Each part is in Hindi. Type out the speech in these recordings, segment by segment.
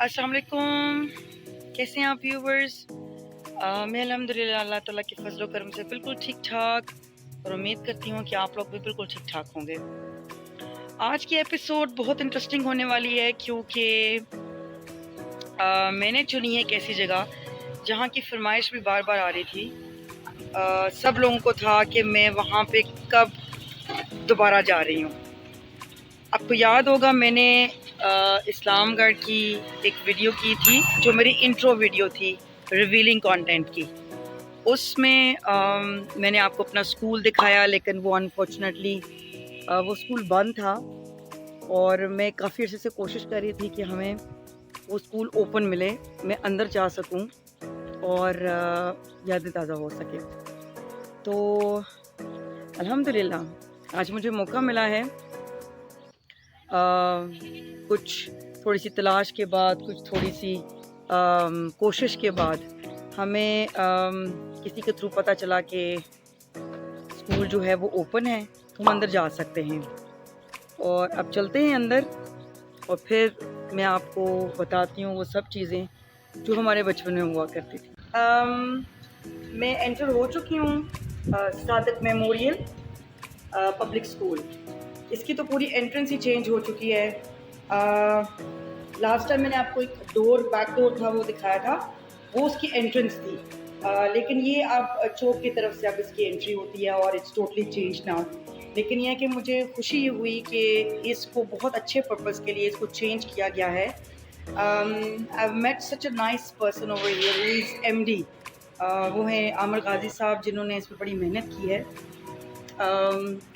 अस्सलाम वालेकुम। कैसे हैं आप व्यूवर्स? मैं अल्हम्दुलिल्लाह अल्लाह ताला के फजल करम से बिल्कुल ठीक ठाक और उम्मीद करती हूँ कि आप लोग भी बिल्कुल ठीक ठाक होंगे। आज की एपिसोड बहुत इंटरेस्टिंग होने वाली है क्योंकि मैंने चुनी है एक ऐसी जगह जहाँ की फरमाइश भी बार बार आ रही थी। सब लोगों को था कि मैं वहाँ पे कब दोबारा जा रही हूँ। आपको याद होगा मैंने इस्लामगढ़ की एक वीडियो की थी जो मेरी इंट्रो वीडियो थी रिवीलिंग कंटेंट की। उसमें मैंने आपको अपना स्कूल दिखाया, लेकिन वो अनफॉर्चुनेटली वो स्कूल बंद था और मैं काफ़ी अर्से से कोशिश कर रही थी कि हमें वो स्कूल ओपन मिले, मैं अंदर जा सकूं और यादें ताज़ा हो सके। तो अल्हम्दुलिल्लाह आज मुझे मौका मिला है कुछ थोड़ी सी तलाश के बाद, कुछ थोड़ी सी कोशिश के बाद हमें किसी के थ्रू पता चला कि स्कूल जो है वो ओपन है, तो हम अंदर जा सकते हैं। और अब चलते हैं अंदर और फिर मैं आपको बताती हूँ वो सब चीज़ें जो हमारे बचपन में हुआ करती थी। मैं एंटर हो चुकी हूँ सादक मेमोरियल पब्लिक स्कूल। इसकी तो पूरी एंट्रेंस ही चेंज हो चुकी है। लास्ट टाइम मैंने आपको एक डोर, बैक डोर था वो दिखाया था, वो उसकी एंट्रेंस थी। लेकिन ये अब चौक की तरफ से अब इसकी एंट्री होती है और इट्स टोटली चेंज नाउ। लेकिन यह कि मुझे खुशी ये हुई कि इसको बहुत अच्छे पर्पज़ के लिए इसको चेंज किया गया है। I met such a nice person over here, he is MD. वो हैं आमिर गाजी साहब, जिन्होंने इस पर बड़ी मेहनत की है।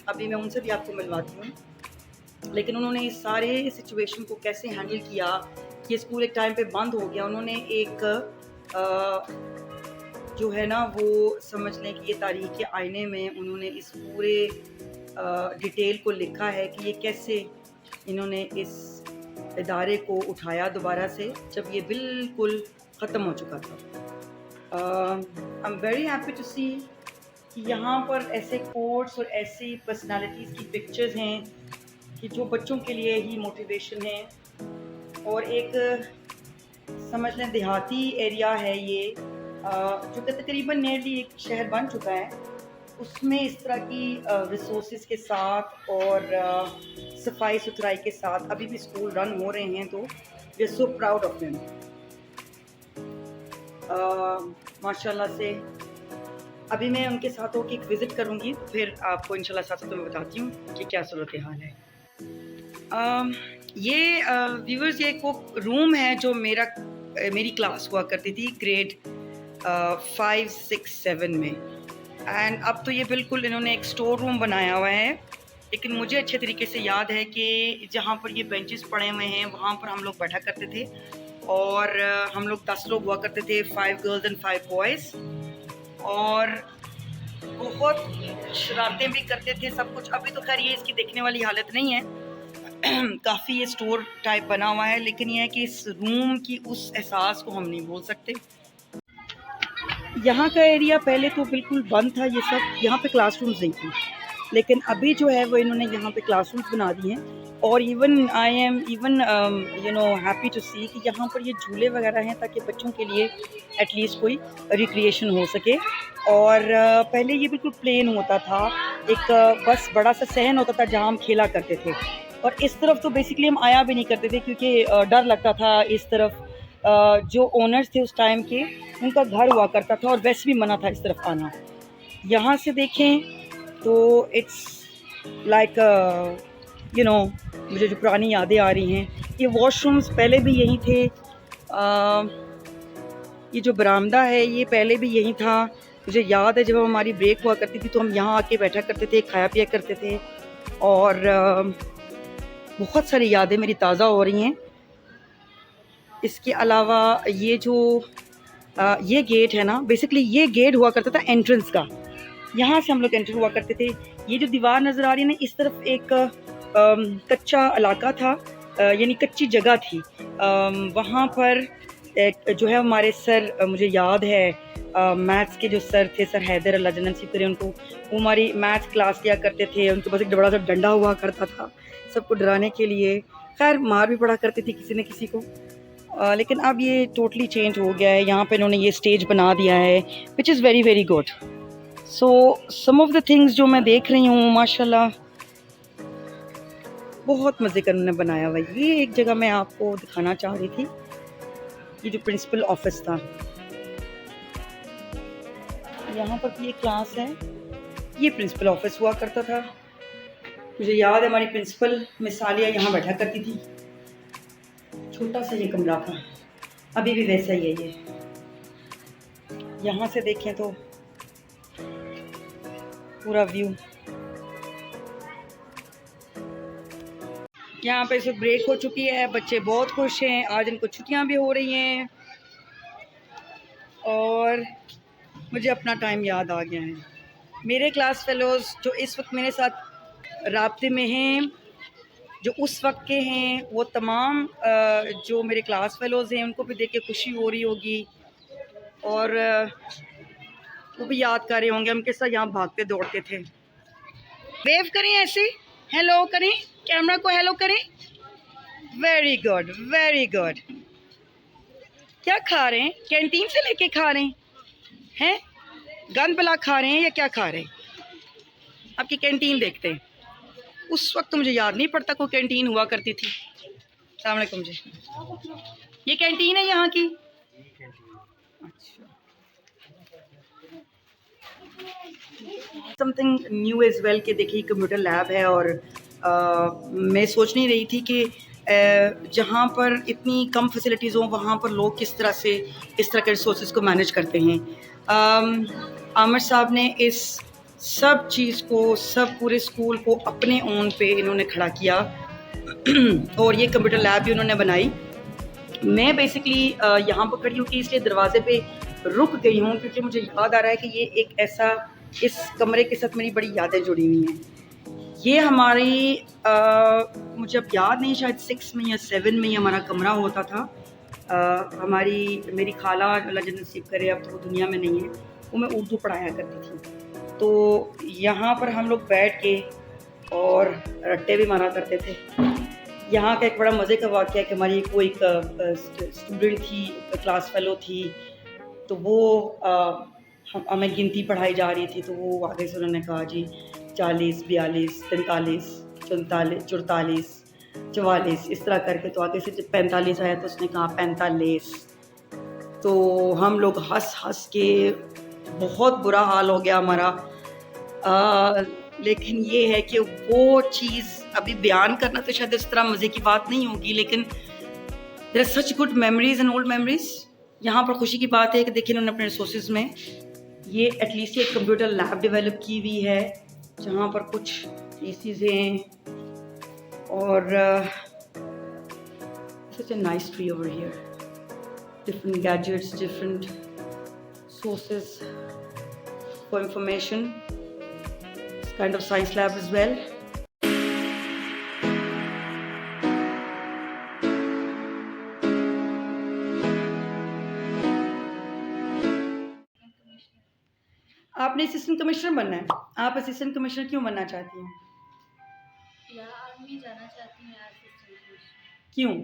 अभी मैं उनसे भी आपको मिलवाती हूँ। लेकिन उन्होंने इस सारे सिचुएशन को कैसे हैंडल किया कि स्कूल एक टाइम पे बंद हो गया। उन्होंने एक जो है ना वो समझ लें कि ये तारीख के आईने में उन्होंने इस पूरे डिटेल को लिखा है कि ये कैसे इन्होंने इस इदारे को उठाया दोबारा से जब ये बिल्कुल ख़त्म हो चुका था। I am very happy to see कि यहाँ पर ऐसे कोट्स और ऐसी पर्सनालिटीज़ की पिक्चर्स हैं कि जो बच्चों के लिए ही मोटिवेशन है। और एक समझ लें देहाती एरिया है ये, जो कि तकरीबन नियरली एक शहर बन चुका है, उसमें इस तरह की रिसोर्सेज के साथ और सफाई सुथराई के साथ अभी भी स्कूल रन हो रहे हैं। तो we are so proud of them माशाल्लाह से। अभी मैं उनके साथ होकर एक विज़िट करूँगी, तो फिर आपको इंशाल्लाह साथ साथ मैं बताती हूँ कि क्या सूरत हाल है। ये व्यूअर्स, ये एक वो रूम है जो मेरी क्लास हुआ करती थी ग्रेड 5, 6, 7 में। एंड अब तो ये बिल्कुल इन्होंने एक स्टोर रूम बनाया हुआ है। लेकिन मुझे अच्छे तरीके से याद है कि जहाँ पर ये बेंचेस पड़े हुए हैं वहाँ पर हम लोग बैठा करते थे और हम लोग 10 लोग हुआ करते थे, 5 गर्ल्स एंड 5 बॉयज़। और बहुत शरारतें भी करते थे, सब कुछ। अभी तो खैर ये इसकी देखने वाली हालत नहीं है, काफ़ी ये स्टोर टाइप बना हुआ है। लेकिन ये है कि इस रूम की उस एहसास को हम नहीं भूल सकते। यहाँ का एरिया पहले तो बिल्कुल बंद था, ये सब यहाँ पे क्लासरूम्स नहीं थी, लेकिन अभी जो है वो इन्होंने यहाँ पे क्लासरूम्स बना दिए हैं। और even I am even you know happy to see कि यहाँ पर ये झूले वगैरह हैं ताकि बच्चों के लिए एटलीस्ट कोई रिक्रिएशन हो सके। और पहले ये बिल्कुल प्लेन होता था, एक बस बड़ा सा सहन होता था जहाँ हम खेला करते थे। और इस तरफ तो बेसिकली हम आया भी नहीं करते थे क्योंकि डर लगता था। इस तरफ जो ओनर्स थे उस टाइम के, उनका घर हुआ करता था और वैसे भी मना था इस तरफ आना। यहाँ से देखें तो इट्स लाइक यू नो, मुझे जो पुरानी यादें आ रही हैं। ये वॉशरूम्स पहले भी यहीं थे, ये जो बरामदा है ये पहले भी यहीं था। मुझे याद है जब हमारी ब्रेक हुआ करती थी तो हम यहाँ आके बैठा करते थे, खाया पिया करते थे। और बहुत सारी यादें मेरी ताज़ा हो रही हैं। इसके अलावा ये जो ये गेट है ना, बेसिकली ये गेट हुआ करता था एंट्रेंस का, यहाँ से हम लोग एंटर हुआ करते थे। ये जो दीवार नज़र आ रही है ना, इस तरफ एक कच्चा इलाका था, यानी कच्ची जगह थी। वहाँ पर एक जो है हमारे सर, मुझे याद है मैथ्स के जो सर थे, सर हैदर, अल्लाह जन्नत नसीब करे उनको, वो हमारी मैथ्स क्लास लिया करते थे। उनके पास एक बड़ा सा डंडा हुआ करता था सबको डराने के लिए। खैर मार भी पड़ा करती थी किसी न किसी को। लेकिन अब ये टोटली चेंज हो गया है। यहाँ पे इन्होंने ये स्टेज बना दिया है which is very very good. So some of the things जो मैं देख रही हूँ माशाल्लाह बहुत मज़े का उन्होंने बनाया हुआ है। ये एक जगह मैं आपको दिखाना चाह रही थी, ये जो प्रिंसिपल ऑफिस था, यहाँ पर भी एक क्लास है, ये प्रिंसिपल ऑफिस हुआ करता था। मुझे याद है हमारी प्रिंसिपल मिस आलिया यहाँ बैठा करती थी। छोटा सा ये कमरा था, अभी भी वैसा ही है। ये यहाँ से देखें तो पूरा व्यू। यहाँ पे इस वक्त ब्रेक हो चुकी है, बच्चे बहुत खुश हैं, आज इनको छुट्टियाँ भी हो रही हैं और मुझे अपना टाइम याद आ गया है। मेरे क्लास फेलोज़ जो इस वक्त मेरे साथ राब्ते में हैं, जो उस वक्त के हैं, वो तमाम जो मेरे क्लास फेलोज़ हैं उनको भी देख के खुशी हो रही होगी और वो भी याद कर रहे होंगे हम किस तरह यहाँ भागते दौड़ते थे। वेव करें ऐसे, हेलो करें, कैमरा को हेलो करें। Very good very good. क्या खा रहे हैं? कैंटीन से लेके खा रहे हैं? गंद बला खा रहे हैं या क्या खा रहे हैं? आपकी कैंटीन देखते हैं। उस वक्त तो मुझे याद नहीं पड़ता कोई कैंटीन हुआ करती थी। अस्सलाम वालेकुम जी, ये कैंटीन है यहाँ की? अच्छा, समथिंग न्यू एज वेल के देखिए कंप्यूटर लैब है और मैं सोच नहीं रही थी कि जहाँ पर इतनी कम फैसिलिटीज़ हों वहाँ पर लोग किस तरह से इस तरह के रिसोर्सेज को मैनेज करते हैं। आमिर साहब ने इस सब चीज़ को, सब पूरे स्कूल को अपने ओन पे इन्होंने खड़ा किया और ये कंप्यूटर लैब भी उन्होंने बनाई। मैं बेसिकली यहाँ पर खड़ी हूँ कि इसलिए दरवाजे पे रुक गई हूँ क्योंकि मुझे याद आ रहा है कि ये एक ऐसा, इस कमरे के साथ मेरी बड़ी यादें जुड़ी हुई हैं। ये हमारी मुझे अब याद नहीं, शायद 6 में या 7 में हमारा कमरा होता था। मेरी खाला अल्लाह जन्नत नसीब करे, अब तो वो दुनिया में नहीं है, वो मैं उर्दू पढ़ाया करती थी। तो यहाँ पर हम लोग बैठ के और रट्टे भी मारा करते थे। यहाँ का एक बड़ा मज़े का वाक़या है कि हमारी कोई एक स्टूडेंट थी, क्लास फेलो थी, तो वो हमें गिनती पढ़ाई जा रही थी, तो वो आगे से उन्होंने कहा जी 40, 42, 43, 44, 44, 44 इस तरह करके, तो आगे से जब 45 आया तो उसने कहा 45। तो हम लोग हंस हंस के बहुत बुरा हाल हो गया हमारा। लेकिन ये है कि वो चीज़ अभी बयान करना तो शायद इस तरह मज़े की बात नहीं होगी, लेकिन there are such good memories and old memories. यहाँ पर खुशी की बात है कि देखिए उन्होंने अपने रिसोर्सेज में ये एटलीस्ट एक कंप्यूटर लैब डेवलप की हुई है जहाँ पर कुछ पीसीज हैं और such a nice tree over here, different gadgets, different sources for information, kind of science lab as well. आपने असिस्टेंट कमिश्नर बनना है। आप असिस्टेंट कमिश्नर क्यों बनना चाहती हैं? आर्मी जाना चाहती हूँ असिस्टेंट कमिश्नर। क्यों?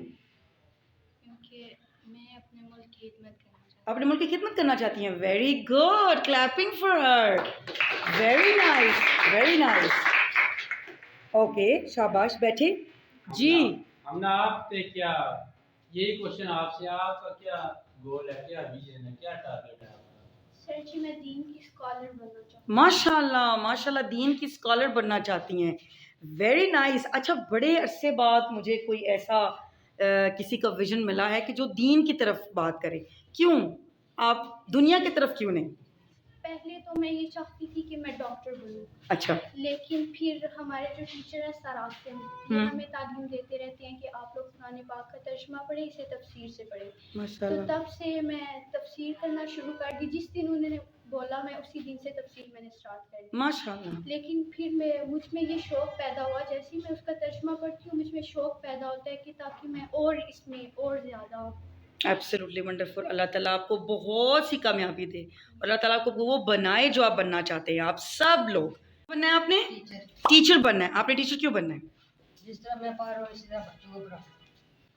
क्योंकि मैं अपने मुल्क की खिदमत करना चाहती हूँ। अपने मुल्क की खिदमत करना चाहती हैं। Very good, clapping for her. Very nice, very nice. Okay, शाबाश, बैठे जी। हमने आपसे क्या यही क्वेश्चन आपसे, आपका क्या गोल है, क्या विजन है, क्या टारगेट है आपका? सर जी मैं दीन की स्कॉलर बनना चाहती हूँ। माशाल्लाह माशाल्लाह, दीन की स्कॉलर बनना चाहती हैं। Very nice. अच्छा, बड़े अरसे बाद मुझे कोई ऐसा किसी का विजन मिला है कि जो दीन की तरफ बात करे। क्यों, आप दुनिया की तरफ क्यों नहीं? पहले तो मैं ये चाहती थी कि मैं डॉक्टर बनूं। अच्छा। लेकिन फिर हमारे जो टीचर है सर आसिम, ये हमें तालीम देते रहते हैं कि आप लोग कुरान पाक का तर्जुमा पढ़े, इसे तफसीर से पढ़े। तो तब से मैं तफसीर करना शुरू कर दी। जिस दिन उन्होंने बोला मैं उसी दिन से तफसीर मैंने स्टार्ट कर दी। माशाल्लाह। लेकिन फिर मुझ में ये शौक़ पैदा हुआ, जैसे ही मैं उसका तर्जुमा पढ़ती हूँ मुझ में शौक़ पैदा होता है कि ताकि मैं और इसमें और ज़्यादा। Absolutely wonderful. अल्लाह ताला आपको बहुत सी कामयाबी दे और अल्लाह ताला आपको वो बनाए जो आप बनना चाहते हैं। आप सब लोग बनना है, आपने टीचर बनना है। आपने टीचर क्यों बनना है? जिस तरह मैं पढ़ रहा हूँ इसी तरह बच्चों को पढ़ाऊं।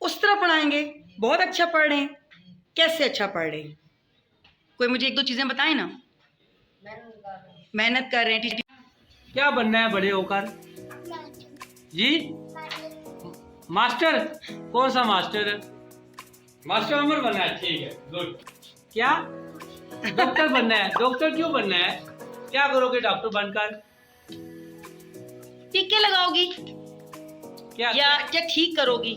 उस तरह पढ़ाएंगे। बहुत अच्छा पढ़ रहे हैं। कैसे अच्छा पढ़ रहे हैं? कोई मुझे एक दो चीजें बताएं ना। मेहनत कर रहे हैं। टीचर क्या बनना है बड़े होकर? जी मास्टर। कौन सा मास्टर? मास्टर अमर बनना है, ठीक है, गुड। क्या डॉक्टर बनना है? डॉक्टर क्यों बनना है? क्या करोगे डॉक्टर बनकर? टीके लगाओगी क्या या ठीक करोगी?